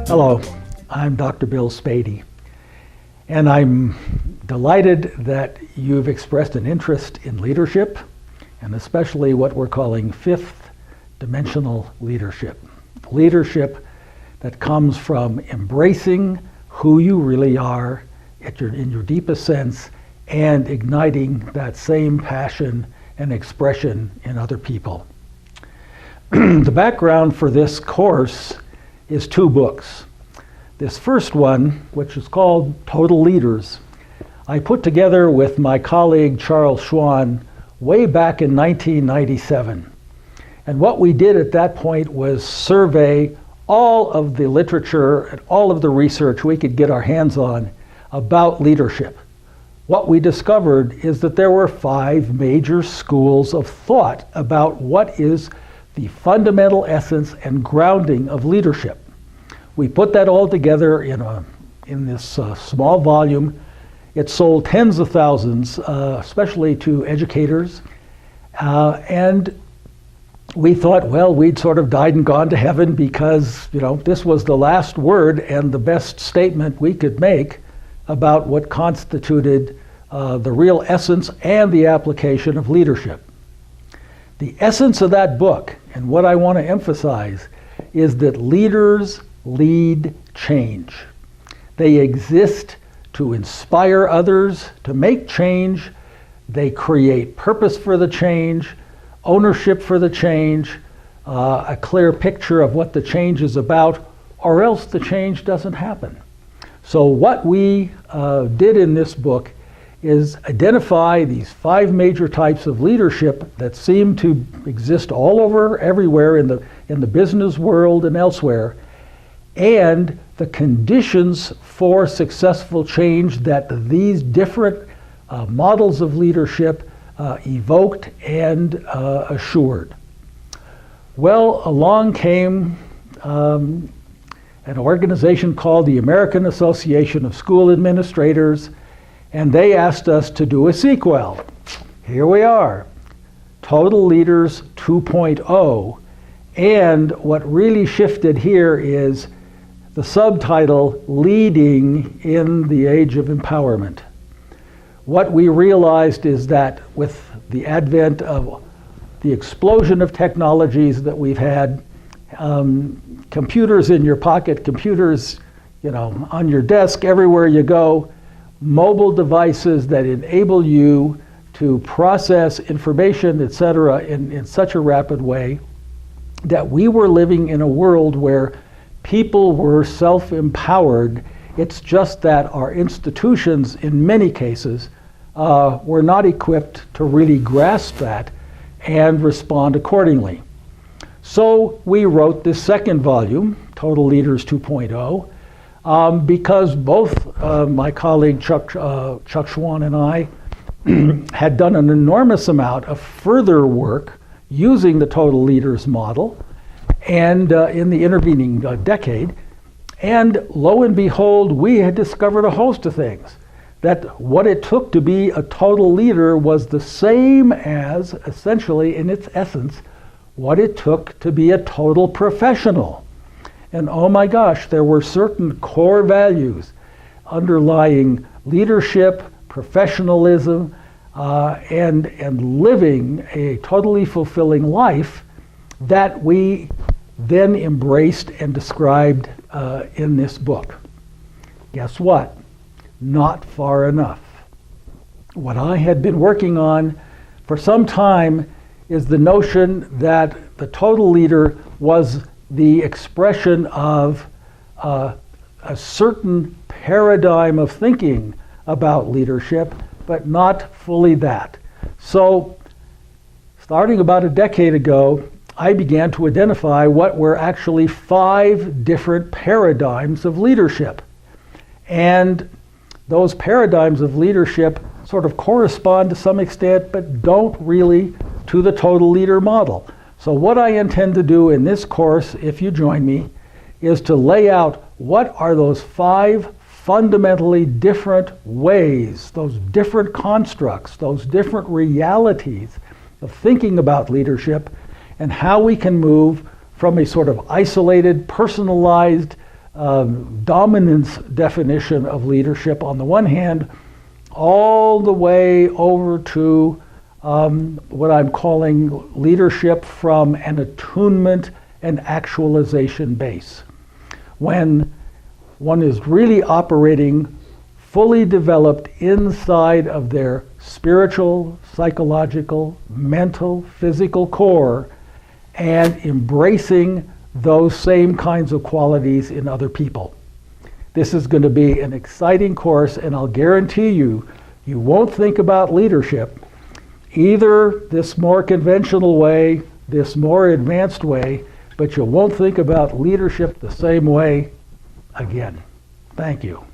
Hello, I'm Dr. Bill Spady, and I'm delighted that you've expressed an interest in leadership, and especially what we're calling fifth dimensional leadership. Leadership that comes from embracing who you really are in your deepest sense and igniting that same passion and expression in other people. The background for this course is two books. This first one, which is called Total Leaders, I put together with my colleague Charles Schwann way back in 1997. And what we did at that point was survey all of the literature and all of the research we could get our hands on about leadership. What we discovered is that there were 5 major schools of thought about what is the fundamental essence and grounding of leadership. We put that all together in this small volume. It sold tens of thousands, especially to educators. And we thought, well, we'd sort of died and gone to heaven because, this was the last word and the best statement we could make about what constituted the real essence and the application of leadership. The essence of that book, and what I want to emphasize, is that leaders lead change. They exist to inspire others to make change. They create purpose for the change, ownership for the change, a clear picture of what the change is about, or else the change doesn't happen. So what we did in this book is identify these 5 major types of leadership that seem to exist all over, everywhere in the business world and elsewhere, and the conditions for successful change that these different models of leadership evoked and assured. Well, along came an organization called the American Association of School Administrators, and they asked us to do a sequel. Here we are, Total Leaders 2.0, and what really shifted here is the subtitle, Leading in the Age of Empowerment. What we realized is that with the advent of the explosion of technologies that we've had, computers in your pocket, computers, on your desk, everywhere you go, mobile devices that enable you to process information, etc., in such a rapid way, that we were living in a world where people were self-empowered. It's just that our institutions, in many cases, were not equipped to really grasp that and respond accordingly. So we wrote this second volume, Total Leaders 2.0, because both my colleague Chuck Schwann and I had done an enormous amount of further work using the Total Leaders model and in the intervening decade. And lo and behold, we had discovered a host of things. That what it took to be a total leader was the same as, essentially in its essence, what it took to be a total professional. And oh my gosh, there were certain core values underlying leadership, professionalism, and living a totally fulfilling life that we then embraced and described in this book. Guess what? Not far enough. What I had been working on for some time is the notion that the total leader was the expression of a certain paradigm of thinking about leadership, but not fully that. So, starting about a decade ago, I began to identify what were actually 5 different paradigms of leadership. And those paradigms of leadership sort of correspond to some extent, but don't really to the total leader model. So what I intend to do in this course, if you join me, is to lay out what are those 5 fundamentally different ways, those different constructs, those different realities of thinking about leadership, and how we can move from a sort of isolated, personalized dominance definition of leadership on the one hand, all the way over to what I'm calling leadership from an attunement and actualization base. When one is really operating fully developed inside of their spiritual, psychological, mental, physical core, and embracing those same kinds of qualities in other people. This is going to be an exciting course, and I'll guarantee you, you won't think about leadership either this more conventional way, this more advanced way, but you won't think about leadership the same way again. Thank you.